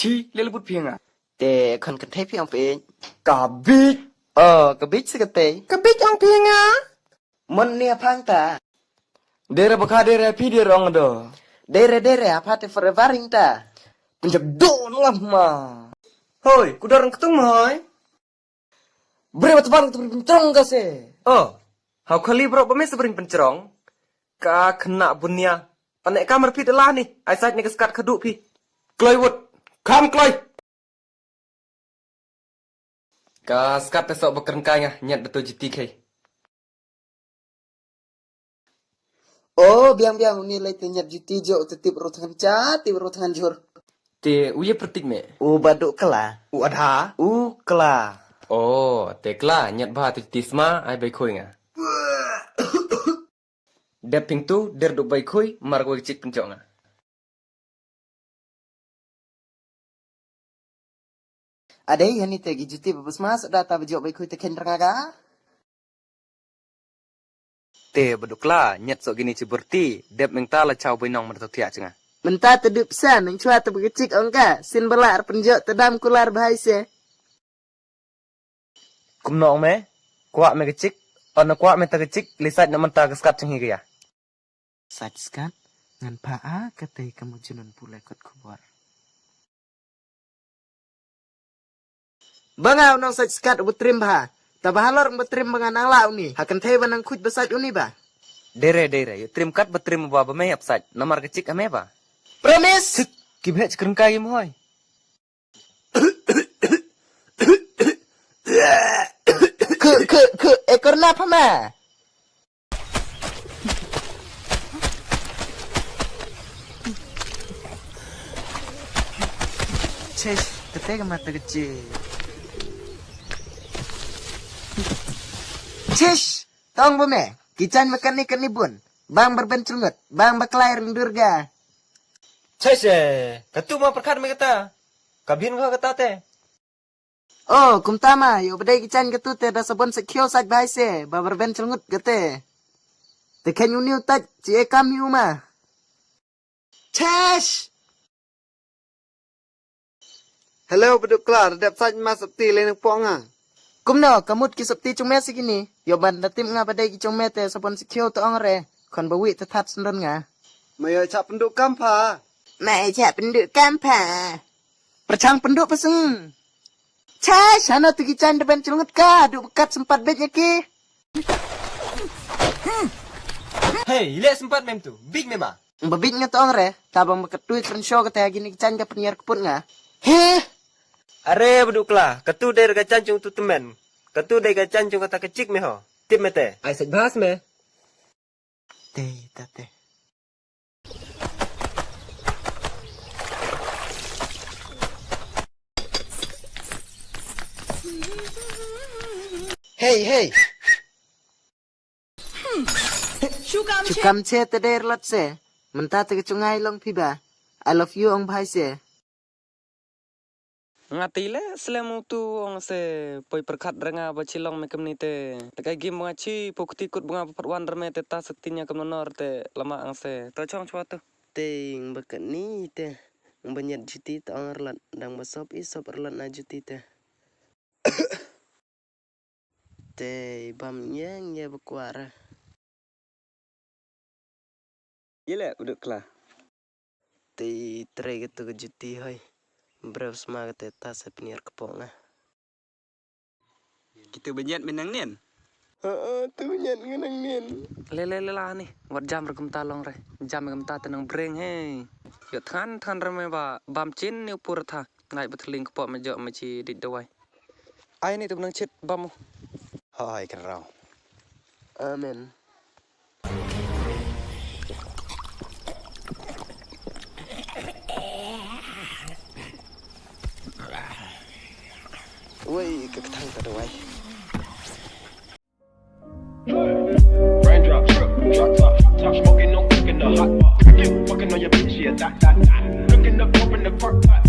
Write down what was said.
Chi lele but piang à. Tè con cần thấy phía ông phía. Cả big. Cái bít sẽ cái tè. Cả big ang piang à. Mon nia phang ta. Dere baka dere pi dere ong do. Dere apa te forevaring ta. Penjak do lah ma. Hoi, ku dorong ketung hoi. Beri batu tu pencerong ka se. Hau kali bro ba mes bering pencerong. Ka kena bunia. Panek kamar pi telah ni. Ai sait ni keskat keduk pi. Kloi wut. Kam kloi. Ka skat te sok bekeren kanya nyat betul GTK. Biang uni lai te nyat juti jo tetip rotangan cha, tip rotangan jur. Te uye pertik me. Baduk kela. Adha. Kela. Te kela nyat bah tu tisma ai bai khoi nga. Dep ping tu der duk bai khoi mar ko cik pencok nga. Ada yang ni te juti babus mas data bejok bai kui te ken rangaga. Te bedukla nyet sok gini ciburti dep mengta la chau bai nong mer tok tia cenga. Menta tedup san nang chua te begecik ongka sin belar penjok tedam kular bahai se. Kum nong me kuak me kecik on kuak me ta kecik lisat nak menta keskat cengi ke ya. Satskan ngan paa katai kamu junun pula kot kubor. Bangau nong satskat ubutrim bah. Tabahalor betrim bangan alau ni. Hakan tei banang kuj besat uni ba. Dere yuk trim kat betrim ba ba me apsat nomor kecik ame ba. Promise. Kibhe cekreng kai mu hoi. Ke ekor napa ma? Cesh, ketega mata kecil. Cesh, tong ba me? Kican makan ikan ni bun. Bang berbencelngut, bang baklair lindurga. Cese, katu ma perkat me kata. Kabin ko kata te. Kumtama, yo badai kican ketu te da sabon sekio saj bahai se, ba berbencelngut gete. Te ken uniu taj, cie kam yu ma. Cesh! Hello, beduk kelar, dap saj mas septi lenang ponga. Kumno, kamut ki septi chung me sikini. Yo ban datim nga badai ki chung me te sabon sekio to ong re. Kon bawi te tat sendon nga. Maya cak penduk kampa. Mai cak penduk kampa. Percang penduk peseng. Cesh, hana tu kican depan celngut ka, duk bekat sempat bednya ki. Hey, lihat sempat mem tu. Big mema. Babit nga to ong re, tabang bekat duit rensyo kata gini kican ka penyiar keput nga. Heh. Are bedukla, katu dari gacan cung tu temen. Katu dari gacan cung kata kecik me ho. Tip me te. Ai saj bahas me. Te. Hey. Chukam che te der lat se. Menta te kecungai long piba. I love you ong bhai se. Ngatile selemu tu ong se poi perkat renga bacilong me kemni te. Tekai game ngachi pokti kut bunga perwan reme te ta sektinya kemnor te lama ang se. To chong chwa tu. Ting bekat ni te. Banyak juti te ong erlat. Dang basop isop erlat na juti te. Te bam yang ya bekwara. Ile uduk klah. Te tre gitu ke juti hoi. Berapa semangat ta sa penyiar kepong ah. Kita banyak menang nen. Tu nyat ngenang nin. Lele lah ni. Wat jam regem talong re. Jam regem ta tenang breng he. Yo than reme ba bam chin ni upur tha. Ngai betling kepok mejo meci dit dawai. Ai ni tu benang cit bamu. Hai kerau. Amen. Woi, keketang tak ada wai. Raindrop, drop top, top smoking, no cooking the hot pot. Fucking on your bitch, yeah, that. Looking up, open the park, pot.